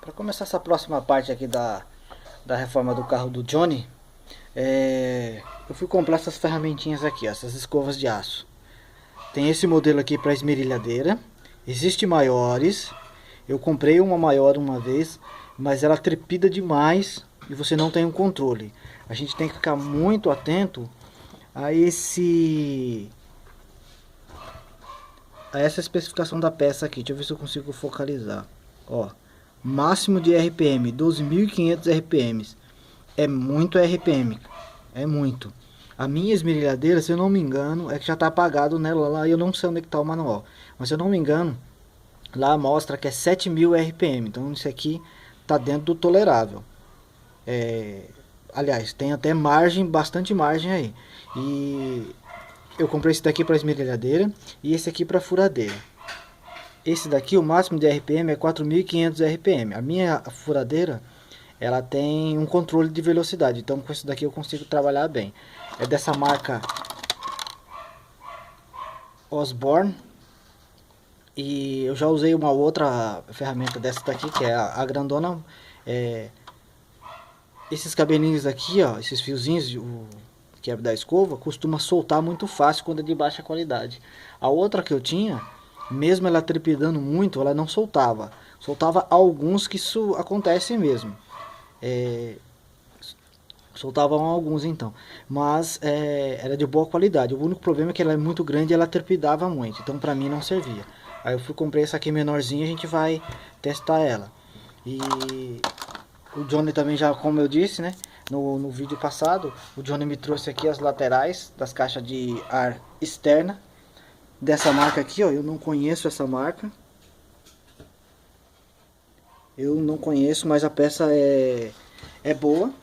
Para começar essa próxima parte aqui da reforma do carro do Johnny, eu fui comprar essas ferramentinhas aqui, essas escovas de aço. Tem esse modelo aqui para esmerilhadeira, existe maiores, eu comprei uma maior uma vez, mas ela trepida demais e você não tem um controle. A gente tem que ficar muito atento a essa especificação da peça aqui. Deixa eu ver se eu consigo focalizar. Ó, máximo de RPM, 12.500 RPMs. É muito RPM, é muito. A minha esmerilhadeira, se eu não me engano, é que já está apagado nela lá e eu não sei onde é que está o manual. Mas se eu não me engano, lá mostra que é 7.000 RPM. Então isso aqui está dentro do tolerável. Aliás, tem até margem, bastante margem aí. E eu comprei esse daqui para esmerilhadeira e esse aqui para furadeira. Esse daqui, o máximo de RPM é 4.500 RPM. A minha furadeira, ela tem um controle de velocidade, então com esse daqui eu consigo trabalhar bem. É dessa marca Osborne. E eu já usei uma outra ferramenta dessa daqui, que é a grandona. Esses cabelinhos aqui, ó, esses fiozinhos que é da escova, costuma soltar muito fácil quando é de baixa qualidade. A outra que eu tinha, mesmo ela trepidando muito, ela não soltava. Soltava alguns, que isso acontece mesmo. Soltavam alguns então, mas era de boa qualidade. O único problema é que ela é muito grande e ela trepidava muito, então pra mim não servia. Aí eu comprei essa aqui menorzinha, a gente vai testar ela. E o Johnny também, já como eu disse, né, no vídeo passado, o Johnny me trouxe aqui as laterais das caixas de ar externa dessa marca aqui, ó. Eu não conheço essa marca, eu não conheço, mas a peça é boa,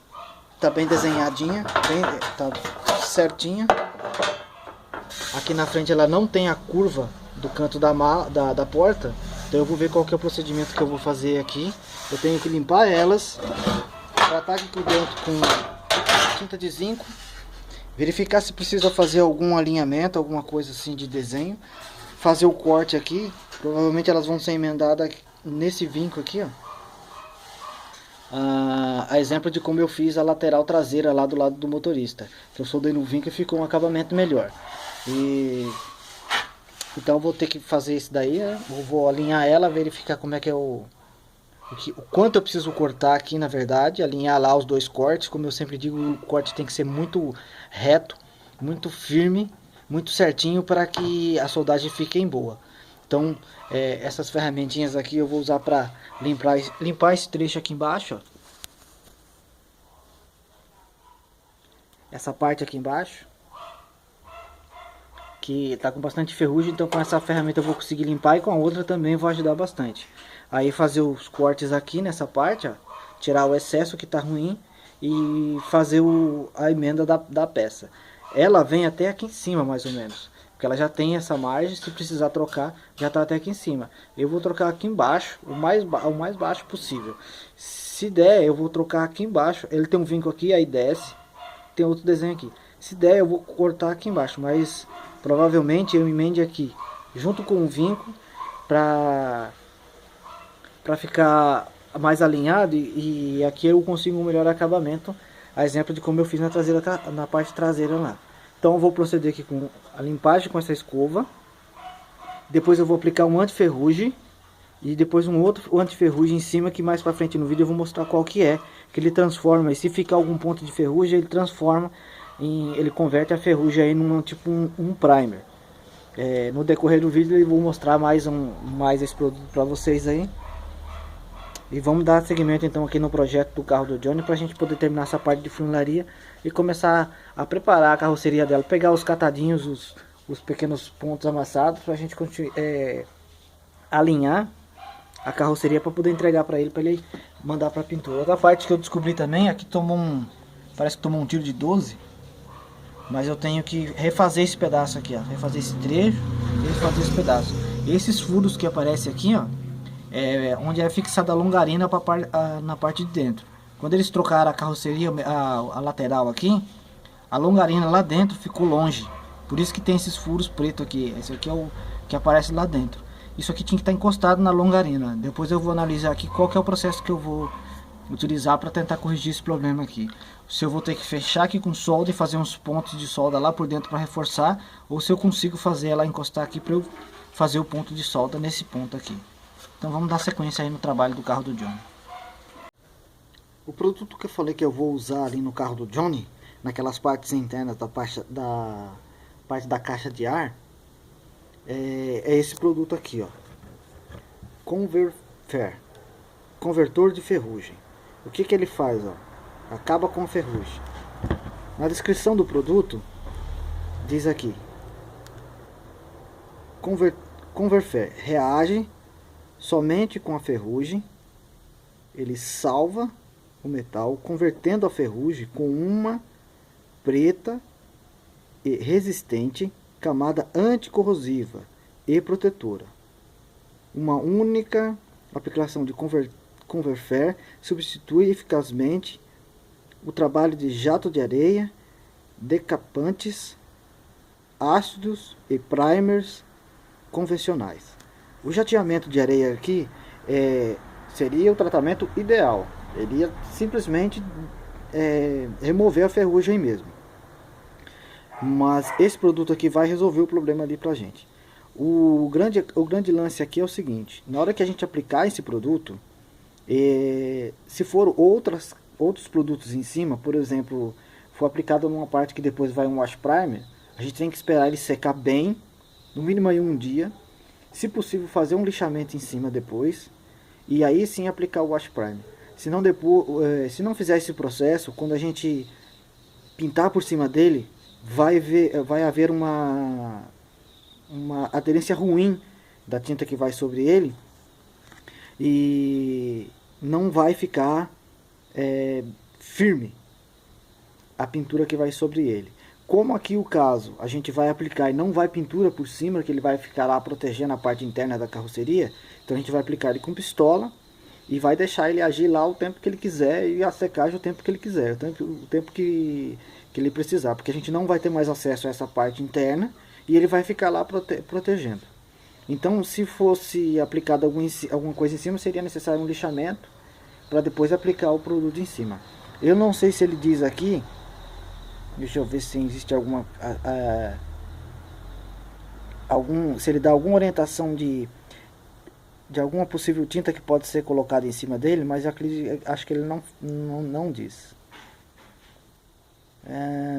tá bem desenhadinha, tá certinha. Aqui na frente ela não tem a curva do canto da porta, então eu vou ver qual que é o procedimento que eu vou fazer aqui. Eu tenho que limpar elas, tratar aqui por dentro com tinta de zinco, verificar se precisa fazer algum alinhamento, alguma coisa assim de desenho, fazer o corte aqui. Provavelmente elas vão ser emendadas nesse vinco aqui, ó. A exemplo de como eu fiz a lateral traseira lá do lado do motorista, que eu soldei no vinco e ficou um acabamento melhor. Então eu vou ter que fazer isso daí, né? Eu vou alinhar ela, verificar como é que é o quanto eu preciso cortar aqui, na verdade, alinhar lá os dois cortes. Como eu sempre digo, o corte tem que ser muito reto, muito firme, muito certinho, para que a soldagem fique boa. Então essas ferramentinhas aqui eu vou usar para limpar esse trecho aqui embaixo, ó. Essa parte aqui embaixo, que tá com bastante ferrugem, então com essa ferramenta eu vou conseguir limpar, e com a outra também vou ajudar bastante. Aí fazer os cortes aqui nessa parte, ó, tirar o excesso que tá ruim e fazer a emenda da peça. Ela vem até aqui em cima, mais ou menos, porque ela já tem essa margem. Se precisar trocar, já tá até aqui em cima. Eu vou trocar aqui embaixo, o mais baixo possível. Se der, eu vou trocar aqui embaixo. Ele tem um vinco aqui, aí desce. Tem outro desenho aqui. Se der, eu vou cortar aqui embaixo, mas provavelmente eu emende aqui junto com o vinco para ficar mais alinhado, e aqui eu consigo um melhor acabamento, a exemplo de como eu fiz na parte traseira lá. Então eu vou proceder aqui com a limpagem com essa escova. Depois eu vou aplicar um anti-ferrugem e depois um outro anti-ferrugem em cima, que mais pra frente no vídeo eu vou mostrar qual que ele transforma. E se ficar algum ponto de ferrugem, ele transforma ele converte a ferrugem aí num tipo um primer. No decorrer do vídeo eu vou mostrar mais esse produto para vocês aí. E vamos dar seguimento então aqui no projeto do carro do Johnny, para a gente poder terminar essa parte de funilaria e começar a preparar a carroceria dela, pegar os catadinhos, os pequenos pontos amassados, para a gente alinhar a carroceria para poder entregar para ele mandar para pintura. Outra parte que eu descobri também, aqui parece que tomou um tiro de 12, mas eu tenho que refazer esse pedaço aqui, ó, refazer esse trecho e refazer esse pedaço. Esses furos que aparecem aqui, ó, onde é fixada a longarina na parte de dentro. Quando eles trocaram a carroceria, a lateral aqui, a longarina lá dentro ficou longe. Por isso que tem esses furos pretos aqui. Esse aqui é o que aparece lá dentro. isso aqui tinha que estar encostado na longarina. Depois eu vou analisar aqui qual que é o processo que eu vou utilizar para tentar corrigir esse problema aqui. Se eu vou ter que fechar aqui com solda e fazer uns pontos de solda lá por dentro para reforçar, ou se eu consigo fazer ela encostar aqui para eu fazer o ponto de solda nesse ponto aqui. Então vamos dar sequência aí no trabalho do carro do Johnny. O produto que eu falei que eu vou usar ali no carro do Johnny, naquelas partes internas da parte da caixa de ar, é esse produto aqui, ó. Converfer, convertor de ferrugem. O que ele faz, ó? Acaba com a ferrugem. Na descrição do produto diz aqui: Converfer reage somente com a ferrugem. Ele salva o metal, convertendo a ferrugem com uma preta e resistente camada anticorrosiva e protetora. Uma única aplicação de Converfer substitui eficazmente o trabalho de jato de areia, decapantes, ácidos e primers convencionais. O jateamento de areia aqui seria o tratamento ideal. Ele ia simplesmente remover a ferrugem mesmo. Mas esse produto aqui vai resolver o problema ali pra gente. O grande lance aqui é o seguinte: na hora que a gente aplicar esse produto, se for outros produtos em cima, por exemplo, for aplicado numa parte que depois vai um wash primer, a gente tem que esperar ele secar bem, no mínimo aí um dia. Se possível, fazer um lixamento em cima depois, e aí sim aplicar o wash primer. Se não fizer esse processo, quando a gente pintar por cima dele, vai haver uma aderência ruim da tinta que vai sobre ele, e não vai ficar firme a pintura que vai sobre ele. Como aqui o caso, a gente vai aplicar e não vai pintura por cima, que ele vai ficar lá protegendo a parte interna da carroceria, então a gente vai aplicar ele com pistola e vai deixar ele agir lá o tempo que ele quiser e a secagem o tempo que ele quiser, o tempo que ele precisar, porque a gente não vai ter mais acesso a essa parte interna e ele vai ficar lá protegendo. Então, se fosse aplicado alguma coisa em cima, seria necessário um lixamento para depois aplicar o produto em cima. Eu não sei se ele diz aqui, deixa eu ver se existe se ele dá alguma orientação de alguma possível tinta que pode ser colocada em cima dele, mas acho que ele não diz.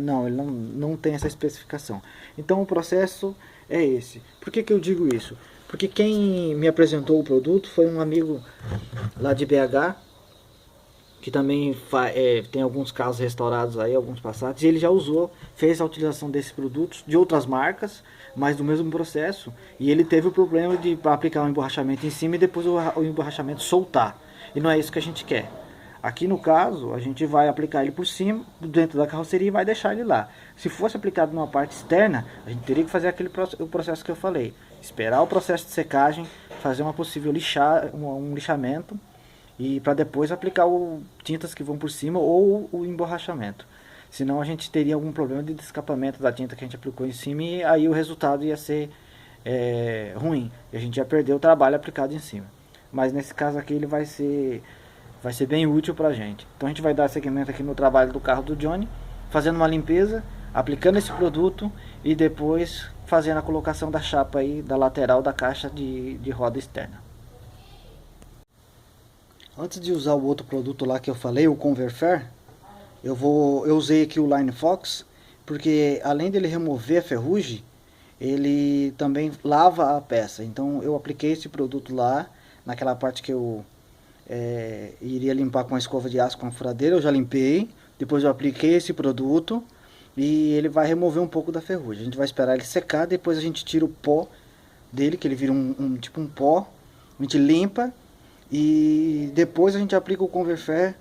Não, ele não tem essa especificação. Então o processo é esse. Por que eu digo isso? Porque quem me apresentou o produto foi um amigo lá de BH, que também tem alguns carros restaurados aí, alguns Passats, e ele já fez a utilização desses produtos de outras marcas, mas do mesmo processo, e ele teve o problema de aplicar um emborrachamento em cima e depois o emborrachamento soltar, e não é isso que a gente quer. Aqui no caso, a gente vai aplicar ele por cima, dentro da carroceria, e vai deixar ele lá. Se fosse aplicado numa parte externa, a gente teria que fazer o processo que eu falei, esperar o processo de secagem, fazer uma possível um lixamento, e para depois aplicar tintas que vão por cima ou o emborrachamento. Senão a gente teria algum problema de escapamento da tinta que a gente aplicou em cima, e aí o resultado ia ser ruim. E a gente ia perder o trabalho aplicado em cima. Mas nesse caso aqui ele vai ser bem útil para a gente. Então a gente vai dar seguimento aqui no trabalho do carro do Johnny, fazendo uma limpeza, aplicando esse produto e depois fazendo a colocação da chapa aí da lateral da caixa de roda externa. Antes de usar o outro produto lá que eu falei, o Converfer, eu usei aqui o Line Fox, porque além dele remover a ferrugem, ele também lava a peça. Então eu apliquei esse produto lá, naquela parte que eu iria limpar com a escova de aço com a furadeira, eu já limpei, depois eu apliquei esse produto e ele vai remover um pouco da ferrugem. A gente vai esperar ele secar, depois a gente tira o pó dele, que ele vira tipo um pó, a gente limpa. E depois a gente aplica o Converfer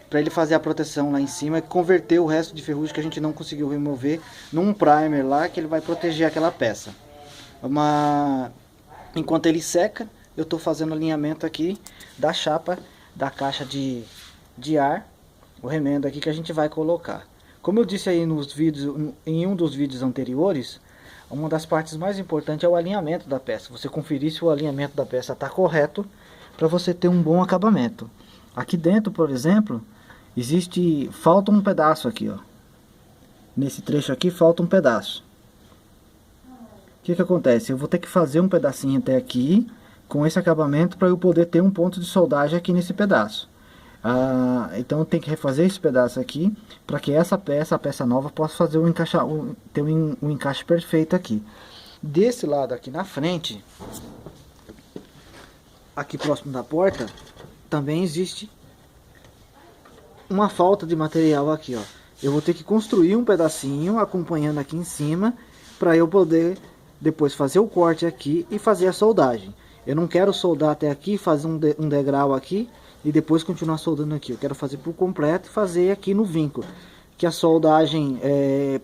para ele fazer a proteção lá em cima e converter o resto de ferrugem que a gente não conseguiu remover num primer lá, que ele vai proteger aquela peça. Enquanto ele seca, eu estou fazendo o alinhamento aqui da chapa da caixa de ar, o remendo aqui que a gente vai colocar. Como eu disse aí em um dos vídeos anteriores, uma das partes mais importantes é o alinhamento da peça. Você conferir se o alinhamento da peça está correto para você ter um bom acabamento. Aqui dentro, por exemplo, falta um pedaço aqui, ó. Nesse trecho aqui falta um pedaço. O que acontece? Eu vou ter que fazer um pedacinho até aqui com esse acabamento para eu poder ter um ponto de soldagem aqui nesse pedaço. Então eu tenho que refazer esse pedaço aqui para que essa peça, a peça nova, possa fazer ter um encaixe perfeito aqui. Desse lado aqui na frente, aqui próximo da porta, também existe uma falta de material aqui, ó. Eu vou ter que construir um pedacinho acompanhando aqui em cima para eu poder depois fazer o corte aqui e fazer a soldagem. Eu não quero soldar até aqui, fazer um degrau aqui e depois continuar soldando aqui. Eu quero fazer por completo e fazer aqui no vinco, que a soldagem,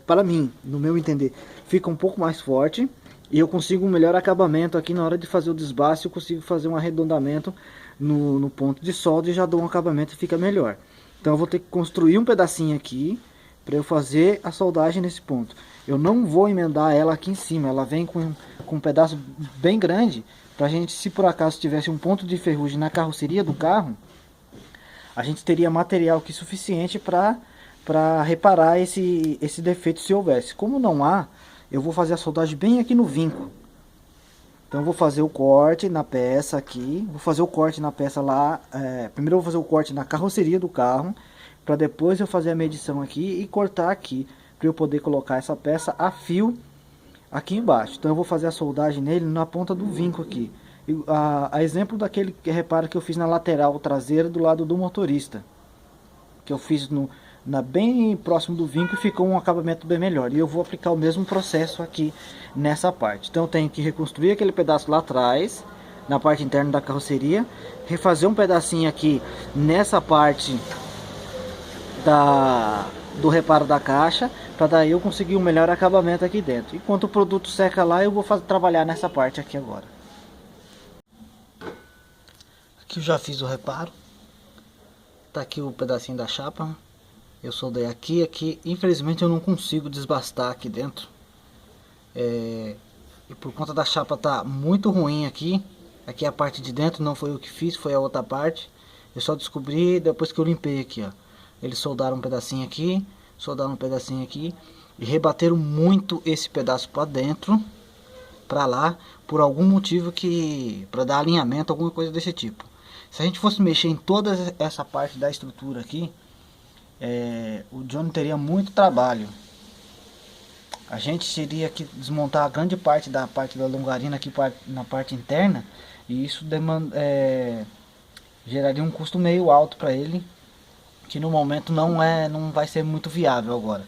para mim, no meu entender, fica um pouco mais forte e eu consigo um melhor acabamento aqui na hora de fazer o desbaste. Eu consigo fazer um arredondamento no ponto de solda e já dou um acabamento e fica melhor. Então eu vou ter que construir um pedacinho aqui para eu fazer a soldagem nesse ponto. Eu não vou emendar ela aqui em cima, ela vem com um pedaço bem grande, pra gente, se por acaso tivesse um ponto de ferrugem na carroceria do carro, a gente teria material aqui suficiente para reparar esse defeito se houvesse. Como não há, eu vou fazer a soldagem bem aqui no vinco. Então eu vou fazer o corte na peça aqui, vou fazer o corte na peça lá, primeiro eu vou fazer o corte na carroceria do carro, para depois eu fazer a medição aqui e cortar aqui, para eu poder colocar essa peça a fio aqui embaixo. Então eu vou fazer a soldagem nele na ponta do vinco aqui. A exemplo daquele reparo que eu fiz na lateral traseira do lado do motorista, que eu fiz bem próximo do vinco e ficou um acabamento bem melhor. E eu vou aplicar o mesmo processo aqui nessa parte. Então eu tenho que reconstruir aquele pedaço lá atrás, na parte interna da carroceria, refazer um pedacinho aqui nessa parte do reparo da caixa, para daí eu conseguir um melhor acabamento aqui dentro. Enquanto o produto seca lá, eu vou trabalhar nessa parte aqui agora. Aqui eu já fiz o reparo. Tá aqui o pedacinho da chapa. Eu soldei aqui. Infelizmente eu não consigo desbastar aqui dentro. E por conta da chapa tá muito ruim aqui. Aqui a parte de dentro não foi eu que fiz, foi a outra parte. Eu só descobri depois que eu limpei aqui, ó. Eles soldaram um pedacinho aqui, soldaram um pedacinho aqui e rebateram muito esse pedaço para dentro, para lá, por algum motivo para dar alinhamento, alguma coisa desse tipo. Se a gente fosse mexer em toda essa parte da estrutura aqui, o Johnny teria muito trabalho. A gente teria que desmontar a grande parte da longarina aqui na parte interna, e isso geraria um custo meio alto para ele, que no momento não vai ser muito viável agora.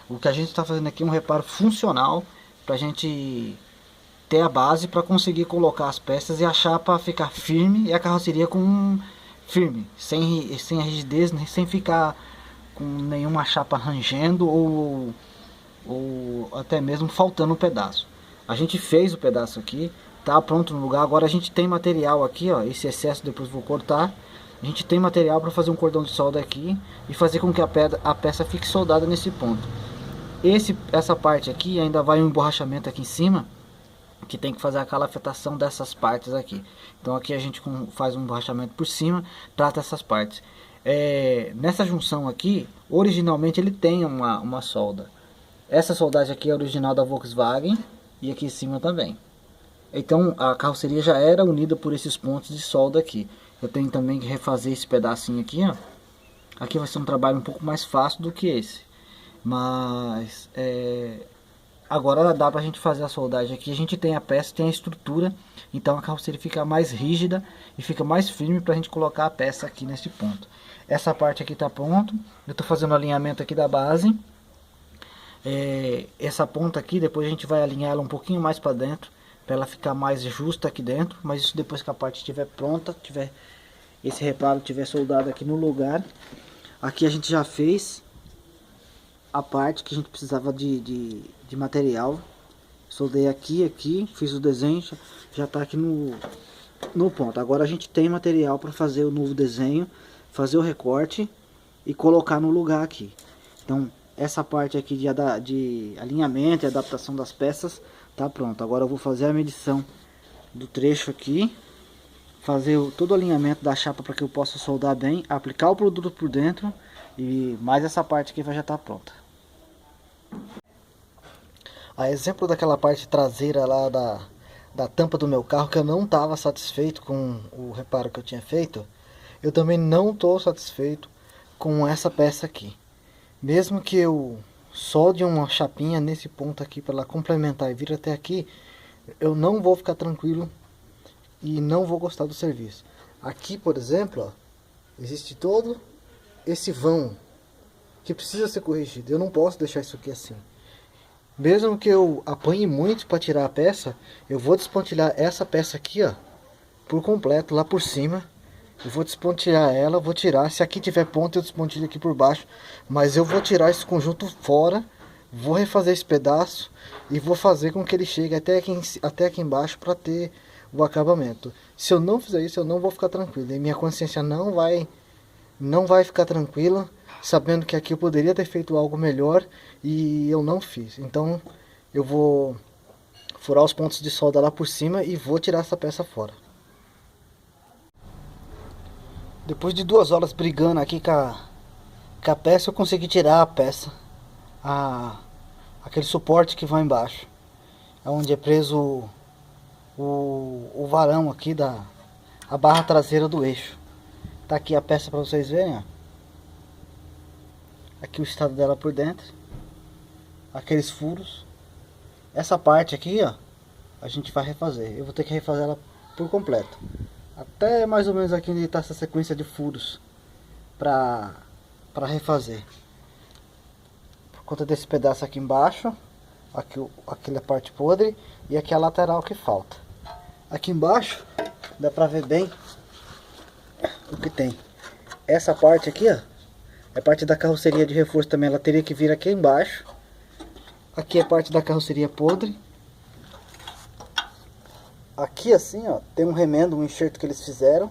O que a gente está fazendo aqui é um reparo funcional para a gente ter a base para conseguir colocar as peças e a chapa ficar firme e a carroceria firme, sem a rigidez, sem ficar com nenhuma chapa rangendo ou até mesmo faltando um pedaço. A gente fez o pedaço aqui, tá pronto no lugar. Agora a gente tem material aqui, ó, esse excesso depois vou cortar. A gente tem material para fazer um cordão de solda aqui e fazer com que a peça fique soldada nesse ponto. Essa parte aqui ainda vai um emborrachamento aqui em cima, que tem que fazer a calafetação dessas partes aqui. Então aqui a gente faz um emborrachamento por cima, trata essas partes. Nessa junção aqui, originalmente ele tem uma solda. Essa soldagem aqui é original da Volkswagen e aqui em cima também. Então a carroceria já era unida por esses pontos de solda aqui. Eu tenho também que refazer esse pedacinho aqui, ó. Aqui vai ser um trabalho um pouco mais fácil do que esse. Mas agora dá pra gente fazer a soldagem aqui. A gente tem a peça, tem a estrutura. Então a carroceria fica mais rígida e fica mais firme pra gente colocar a peça aqui nesse ponto. Essa parte aqui tá pronto. Eu tô fazendo o alinhamento aqui da base. Essa ponta aqui, depois a gente vai alinhar ela um pouquinho mais para dentro, para ela ficar mais justa aqui dentro. Mas isso depois que a parte estiver pronta, esse reparo estiver soldado aqui no lugar. Aqui a gente já fez a parte que a gente precisava de material. Soldei aqui, fiz o desenho, já está aqui no ponto. Agora a gente tem material para fazer o novo desenho, fazer o recorte e colocar no lugar aqui. Então essa parte aqui de alinhamento e adaptação das peças Tá pronto. Agora eu vou fazer a medição do trecho aqui, fazer todo o alinhamento da chapa para que eu possa soldar bem, aplicar o produto por dentro e mais essa parte aqui vai já estar pronta. A exemplo daquela parte traseira lá da tampa do meu carro, que eu não estava satisfeito com o reparo que eu tinha feito, eu também não estou satisfeito com essa peça aqui. Mesmo que eu solde uma chapinha nesse ponto aqui para ela complementar e vir até aqui, eu não vou ficar tranquilo e não vou gostar do serviço. Aqui, por exemplo, ó, existe todo esse vão que precisa ser corrigido. Eu não posso deixar isso aqui assim. Mesmo que eu apanhe muito para tirar a peça, eu vou despontilhar essa peça aqui, ó, por completo, lá por cima. Eu vou despontilhar ela, vou tirar. Se aqui tiver ponta, eu despontilho aqui por baixo. Mas eu vou tirar esse conjunto fora, vou refazer esse pedaço e vou fazer com que ele chegue até aqui embaixo para ter o acabamento. Se eu não fizer isso, eu não vou ficar tranquilo. E minha consciência não vai ficar tranquila, sabendo que aqui eu poderia ter feito algo melhor e eu não fiz. Então eu vou furar os pontos de solda lá por cima e vou tirar essa peça fora. Depois de 2 horas brigando aqui com a peça, eu consegui tirar a peça, aquele suporte que vai embaixo, onde é preso o varão aqui a barra traseira do eixo. Tá aqui a peça para vocês verem, ó. Aqui o estado dela por dentro, aqueles furos. Essa parte aqui, ó, a gente vai refazer. Eu vou ter que refazer ela por completo, até mais ou menos aqui onde está essa sequência de furos para refazer, por conta desse pedaço aqui embaixo. Aquela parte podre e aqui a lateral que falta. Aqui embaixo dá pra ver bem o que tem. Essa parte aqui, ó, é parte da carroceria de reforço também. Ela teria que vir aqui embaixo. Aqui é parte da carroceria podre. Aqui assim, ó, tem um remendo, um enxerto que eles fizeram.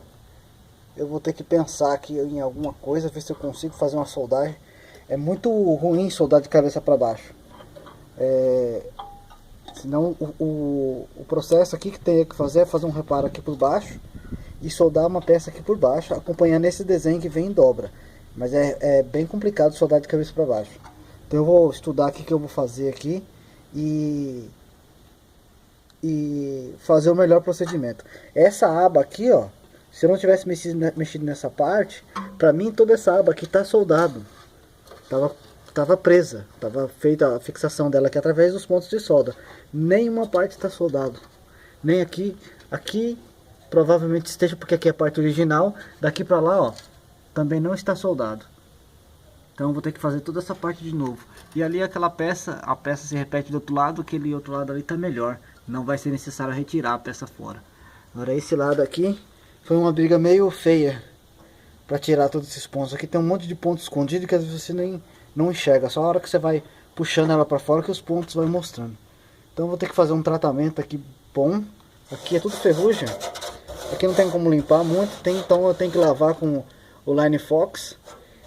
Eu vou ter que pensar aqui em alguma coisa, ver se eu consigo fazer uma soldagem. É muito ruim soldar de cabeça para baixo. Senão o processo aqui que tem que fazer é fazer um reparo aqui por baixo e soldar uma peça aqui por baixo, acompanhando esse desenho que vem em dobra. Mas é bem complicado soldar de cabeça para baixo. Então eu vou estudar aqui o que eu vou fazer aqui e fazer o melhor procedimento. Essa aba aqui, ó, se eu não tivesse mexido nessa parte, pra mim toda essa aba aqui tá soldado. Tava presa, tava feita a fixação dela aqui através dos pontos de solda. Nenhuma parte está soldado, nem aqui. Aqui provavelmente esteja porque aqui é a parte original. Daqui para lá, ó, também não está soldado. Então eu vou ter que fazer toda essa parte de novo. E ali aquela peça, a peça se repete do outro lado, aquele outro lado ali tá melhor. Não vai ser necessário retirar a peça fora. Agora esse lado aqui foi uma briga meio feia para tirar todos esses pontos. Aqui tem um monte de ponto escondido que às vezes você nem não enxerga, só a hora que você vai puxando ela para fora que os pontos vão mostrando. Então eu vou ter que fazer um tratamento aqui bom. Aqui é tudo ferrugem. Aqui não tem como limpar muito, então eu tenho que lavar com o Line Fox,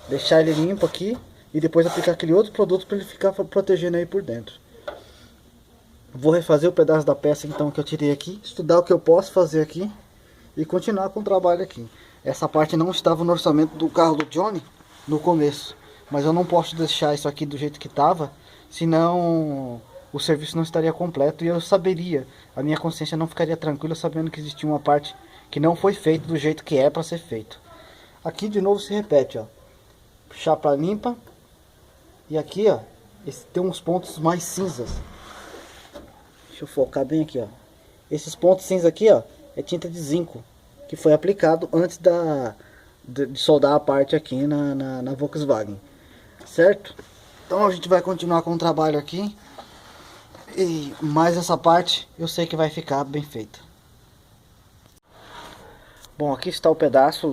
deixar ele limpo aqui e depois aplicar aquele outro produto para ele ficar protegendo aí por dentro. Vou refazer o pedaço da peça então que eu tirei aqui, estudar o que eu posso fazer aqui e continuar com o trabalho aqui. Essa parte não estava no orçamento do carro do Johnny no começo, mas eu não posso deixar isso aqui do jeito que estava, senão o serviço não estaria completo e eu saberia, a minha consciência não ficaria tranquila sabendo que existia uma parte que não foi feita do jeito que é para ser feito. Aqui de novo se repete, ó, chapa limpa e aqui, ó, tem uns pontos mais cinzas. Deixa eu focar bem aqui, ó. Esses pontos cinza aqui, ó, é tinta de zinco que foi aplicado antes de soldar a parte aqui na Volkswagen, certo? Então a gente vai continuar com o trabalho aqui e mais essa parte eu sei que vai ficar bem feita. Bom, aqui está o pedaço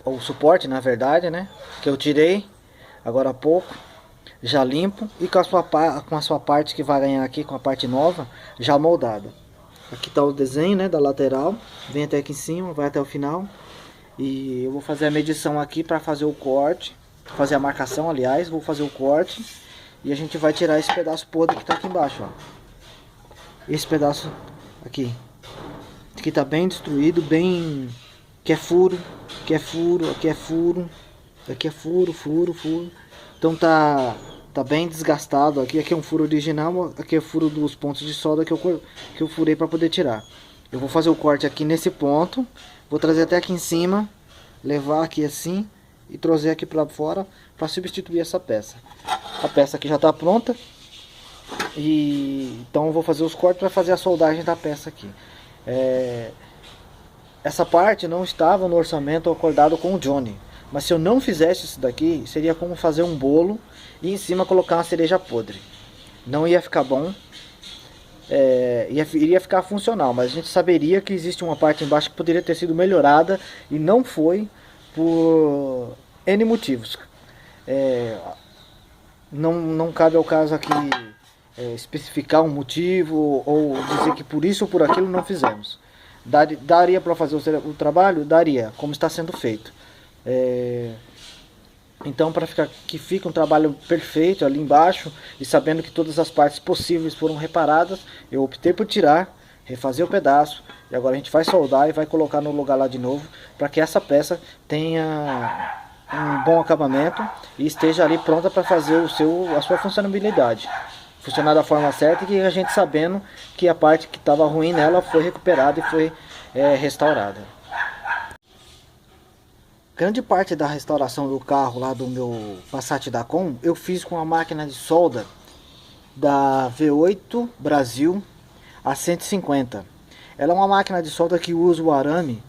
o suporte, na verdade, né, que eu tirei agora há pouco, já limpo e com a sua parte que vai ganhar aqui, com a parte nova já moldada. Aqui está o desenho, né, da lateral, vem até aqui em cima, vai até o final. E eu vou fazer a medição aqui para fazer o corte, fazer a marcação, aliás, vou fazer o corte e a gente vai tirar esse pedaço podre que está aqui embaixo, ó. esse pedaço aqui, que tá bem destruído, bem, que é furo, que é furo, aqui é furo, aqui é furo, furo, furo. Então tá bem desgastado. Aqui é um furo original, aqui é furo dos pontos de solda que eu furei para poder tirar. Eu vou fazer o corte aqui nesse ponto, vou trazer até aqui em cima, levar aqui assim e trazer aqui para fora para substituir essa peça. A peça aqui já está pronta. E então eu vou fazer os cortes para fazer a soldagem da peça aqui. Essa parte não estava no orçamento acordado com o Johnny, mas se eu não fizesse isso daqui, seria como fazer um bolo e em cima colocar uma cereja podre. Não ia ficar bom, iria ficar funcional, mas a gente saberia que existe uma parte embaixo que poderia ter sido melhorada e não foi por N motivos. Não cabe ao caso aqui especificar um motivo ou dizer que por isso ou por aquilo não fizemos. Daria para fazer o trabalho? Daria, como está sendo feito. Então, para que fique um trabalho perfeito ali embaixo e sabendo que todas as partes possíveis foram reparadas, eu optei por tirar, refazer o pedaço e agora a gente vai soldar e vai colocar no lugar lá de novo para que essa peça tenha um bom acabamento e esteja ali pronta para fazer a sua funcionalidade, funcionar da forma certa, e que a gente sabendo que a parte que estava ruim nela foi recuperada e foi restaurada. Grande parte da restauração do carro lá do meu Passat Dacon eu fiz com a máquina de solda da V8 Brasil a 150. Ela é uma máquina de solda que usa o arame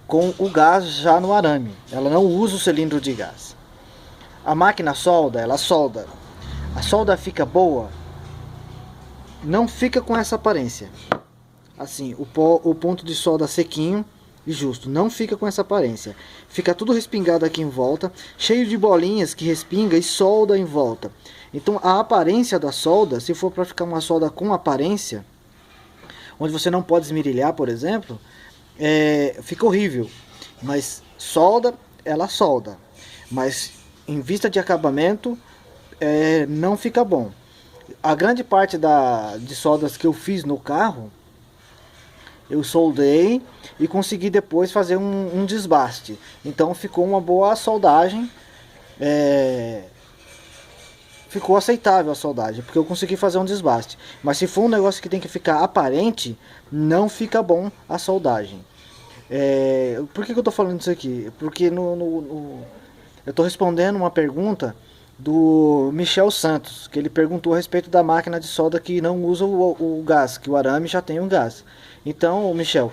com o gás já no arame. Ela não usa o cilindro de gás. A máquina solda, ela solda. A solda fica boa, não fica com essa aparência. Assim, o ponto de solda sequinho e justo, não fica com essa aparência. Fica tudo respingado aqui em volta, cheio de bolinhas que respinga e solda em volta. Então a aparência da solda, se for para ficar uma solda com aparência, onde você não pode esmerilhar, por exemplo, fica horrível. Mas solda, ela solda. Mas em vista de acabamento, não fica bom. A grande parte de soldas que eu fiz no carro, eu soldei e consegui depois fazer um desbaste. Então ficou uma boa soldagem. Ficou aceitável a soldagem, porque eu consegui fazer um desbaste. Mas se for um negócio que tem que ficar aparente, não fica bom a soldagem. Por que eu estou falando isso aqui? Porque eu estou respondendo uma pergunta do Michel Santos, que ele perguntou a respeito da máquina de solda que não usa o gás, que o arame já tem um gás. Então, Michel,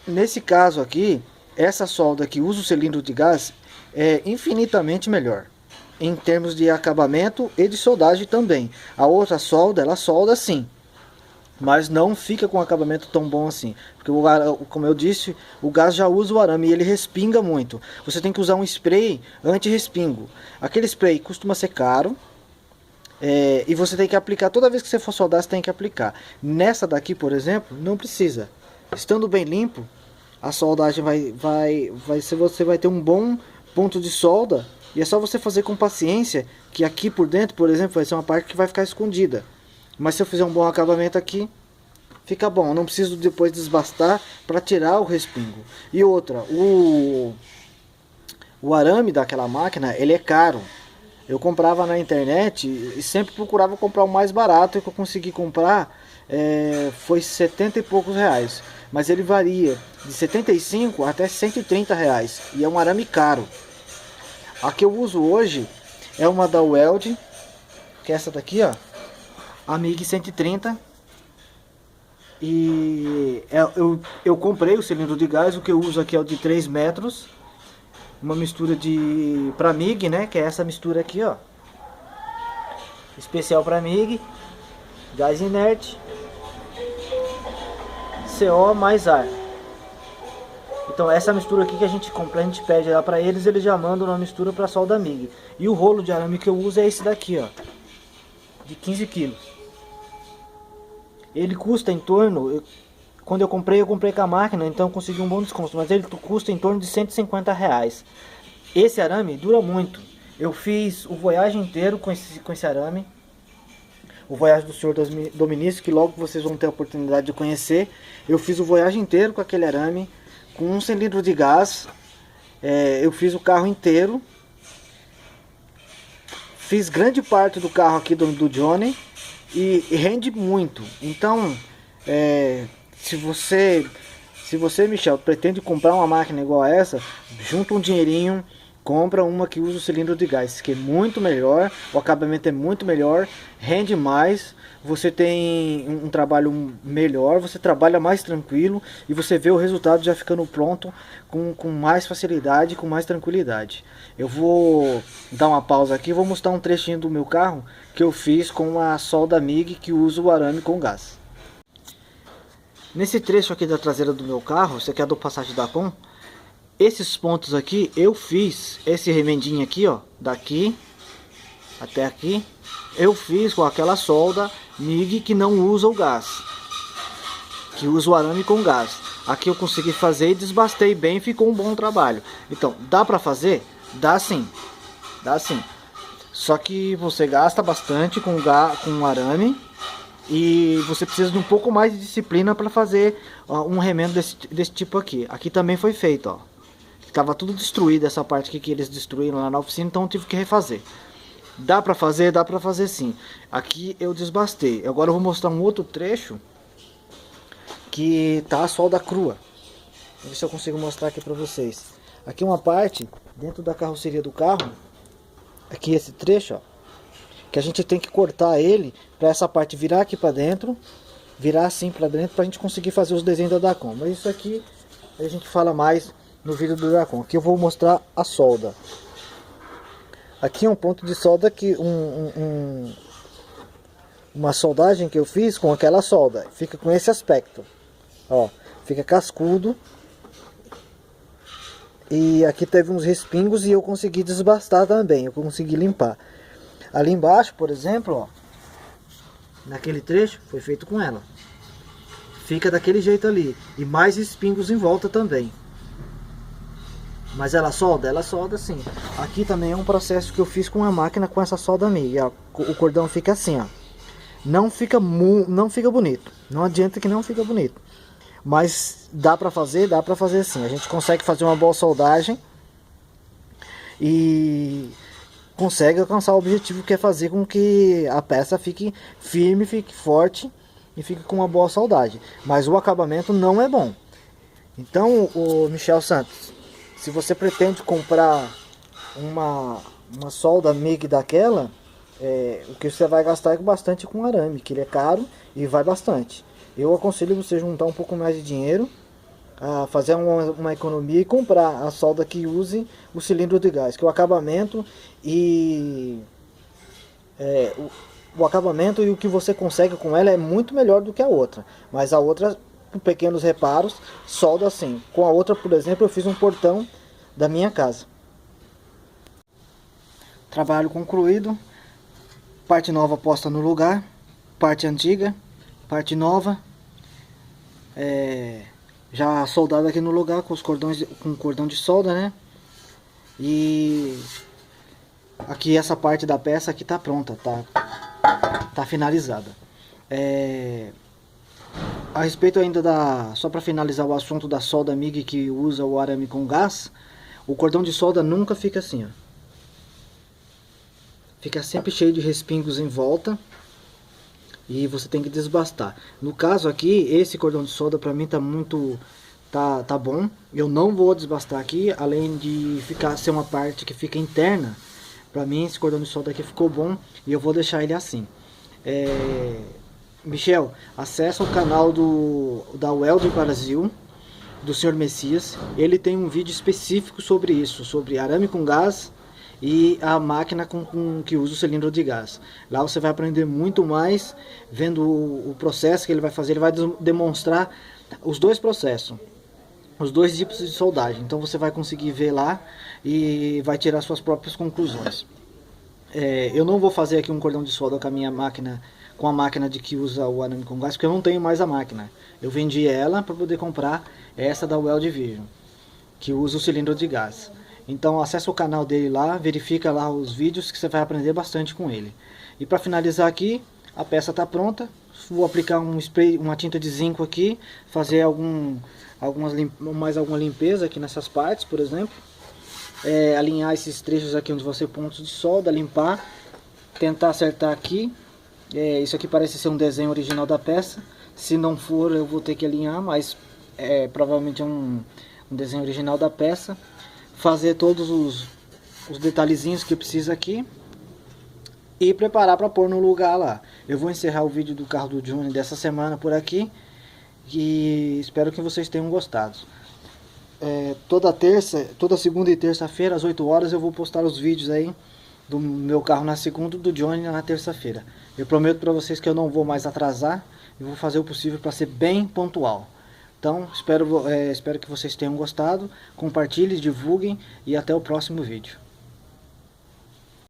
nesse caso aqui, essa solda que usa o cilindro de gás é infinitamente melhor em termos de acabamento e de soldagem também. A outra solda, ela solda sim, mas não fica com acabamento tão bom assim, porque como eu disse, o gás já usa o arame e ele respinga muito. Você tem que usar um spray anti-respingo. Aquele spray costuma ser caro, e você tem que aplicar toda vez que você for soldar, você tem que aplicar. Nessa daqui, por exemplo, não precisa. Estando bem limpo, a soldagem você vai ter um bom ponto de solda, e é só você fazer com paciência, que aqui por dentro, por exemplo, vai ser uma parte que vai ficar escondida. Mas se eu fizer um bom acabamento aqui, fica bom. Eu não preciso depois desbastar para tirar o respingo. E outra, o arame daquela máquina, ele é caro. Eu comprava na internet e sempre procurava comprar o mais barato. E o que eu consegui comprar foi 70 e poucos reais. Mas ele varia de 75 até 130 reais. E é um arame caro. A que eu uso hoje é uma da Weld, que é essa daqui, ó. A MIG 130. E eu comprei o cilindro de gás. O que eu uso aqui é o de 3 metros. Uma mistura para MIG, né? Que é essa mistura aqui, ó. Especial para MIG. Gás inerte. CO mais ar. Então essa mistura aqui que a gente compra, a gente pede lá para eles já mandam uma mistura para solda MIG. E o rolo de arame que eu uso é esse daqui, ó. De 15 quilos. Ele custa em torno... Quando eu comprei com a máquina, então eu consegui um bom desconto. Mas ele custa em torno de 150 reais. Esse arame dura muito. Eu fiz o Voyage inteiro com esse arame. o Voyage do Senhor Dominício, que logo vocês vão ter a oportunidade de conhecer. Eu fiz o Voyage inteiro com aquele arame, com um cilindro de gás. Eu fiz o carro inteiro. Fiz grande parte do carro aqui do Johnny e rende muito. Então, se você, Michel, pretende comprar uma máquina igual a essa, junta um dinheirinho, compra uma que usa o cilindro de gás, que é muito melhor, o acabamento é muito melhor, rende mais, você tem um trabalho melhor, você trabalha mais tranquilo e você vê o resultado já ficando pronto com mais facilidade, com mais tranquilidade. Eu vou dar uma pausa aqui e vou mostrar um trechinho do meu carro que eu fiz com a solda MIG que usa o arame com gás. Nesse trecho aqui da traseira do meu carro, esse aqui é do Passat Dacon, esses pontos aqui eu fiz, esse remendinho aqui, ó, daqui até aqui, eu fiz com aquela solda MIG que não usa o gás, que usa o arame com gás. Aqui eu consegui fazer e desbastei bem, ficou um bom trabalho. Então, dá pra fazer? Dá sim, dá sim. Só que você gasta bastante com arame e você precisa de um pouco mais de disciplina para fazer um remendo desse tipo aqui. Aqui também foi feito, ó. Tava tudo destruído essa parte aqui que eles destruíram lá na oficina, então eu tive que refazer. Dá pra fazer? Dá pra fazer sim. Aqui eu desbastei. Agora eu vou mostrar um outro trecho que tá a solda crua. Vou ver se eu consigo mostrar aqui pra vocês. Aqui uma parte dentro da carroceria do carro. Aqui esse trecho, ó, que a gente tem que cortar ele pra essa parte virar aqui pra dentro, virar assim pra dentro, pra gente conseguir fazer os desenhos da Dacon. Mas isso aqui a gente fala mais no vídeo do Dacon. Aqui eu vou mostrar a solda. Aqui é um ponto de solda que uma soldagem que eu fiz com aquela solda. Fica com esse aspecto. Ó, fica cascudo. E aqui teve uns respingos e eu consegui desbastar também. Eu consegui limpar. Ali embaixo, por exemplo, ó, naquele trecho foi feito com ela. Fica daquele jeito ali. E mais respingos em volta também. Mas ela solda? Ela solda sim. Aqui também é um processo que eu fiz com a máquina com essa solda MIG. O cordão fica assim, ó. Não fica bonito. Não adianta que não fica bonito. Mas dá pra fazer sim. A gente consegue fazer uma boa soldagem e consegue alcançar o objetivo que é fazer com que a peça fique firme, fique forte e fique com uma boa soldagem. Mas o acabamento não é bom. Então, o Michel Santos, se você pretende comprar uma solda MIG daquela, o que você vai gastar é bastante com arame, que ele é caro e vai bastante. Eu aconselho você juntar um pouco mais de dinheiro, fazer uma economia e comprar a solda que use o cilindro de gás, que o acabamento e o que você consegue com ela é muito melhor do que a outra. Mas a outra, com pequenos reparos, solda assim. Com a outra, por exemplo, eu fiz um portão da minha casa. Trabalho concluído. Parte nova posta no lugar. Parte antiga. Parte nova. Já soldada aqui no lugar com os cordões, com cordão de solda, né? E aqui essa parte da peça aqui tá pronta, tá finalizada. A respeito ainda só para finalizar o assunto da solda MIG que usa o arame com gás, o cordão de solda nunca fica assim, ó. Fica sempre cheio de respingos em volta e você tem que desbastar. No caso aqui, esse cordão de solda para mim tá bom. Eu não vou desbastar aqui, além de ser uma parte que fica interna. Para mim esse cordão de solda aqui ficou bom e eu vou deixar ele assim. Michel, acessa o canal da Weld Brasil, do Sr. Messias. Ele tem um vídeo específico sobre isso, sobre arame com gás e a máquina que usa o cilindro de gás. Lá você vai aprender muito mais, vendo o processo que ele vai fazer. Ele vai demonstrar os dois processos, os dois tipos de soldagem. Então você vai conseguir ver lá e vai tirar suas próprias conclusões. Eu não vou fazer aqui um cordão de solda com a minha máquina, com a máquina que usa o arame com gás, porque eu não tenho mais a máquina. Eu vendi ela para poder comprar essa da Weld Vision, que usa o cilindro de gás. Então acessa o canal dele lá, verifica lá os vídeos que você vai aprender bastante com ele. E para finalizar aqui, a peça está pronta. Vou aplicar um spray, uma tinta de zinco aqui, fazer mais alguma limpeza aqui nessas partes, por exemplo. Alinhar esses trechos aqui onde vão ser pontos de solda, limpar, tentar acertar aqui. Isso aqui parece ser um desenho original da peça. Se não for, eu vou ter que alinhar, mas provavelmente é um desenho original da peça. Fazer todos os detalhezinhos que precisa aqui e preparar para pôr no lugar lá. Eu vou encerrar o vídeo do carro do Johnny dessa semana por aqui e espero que vocês tenham gostado. Toda segunda e terça-feira às 8 horas eu vou postar os vídeos aí do meu carro na segunda e do Johnny na terça-feira. Eu prometo para vocês que eu não vou mais atrasar, eu vou fazer o possível para ser bem pontual. Então espero que vocês tenham gostado, compartilhem, divulguem e até o próximo vídeo.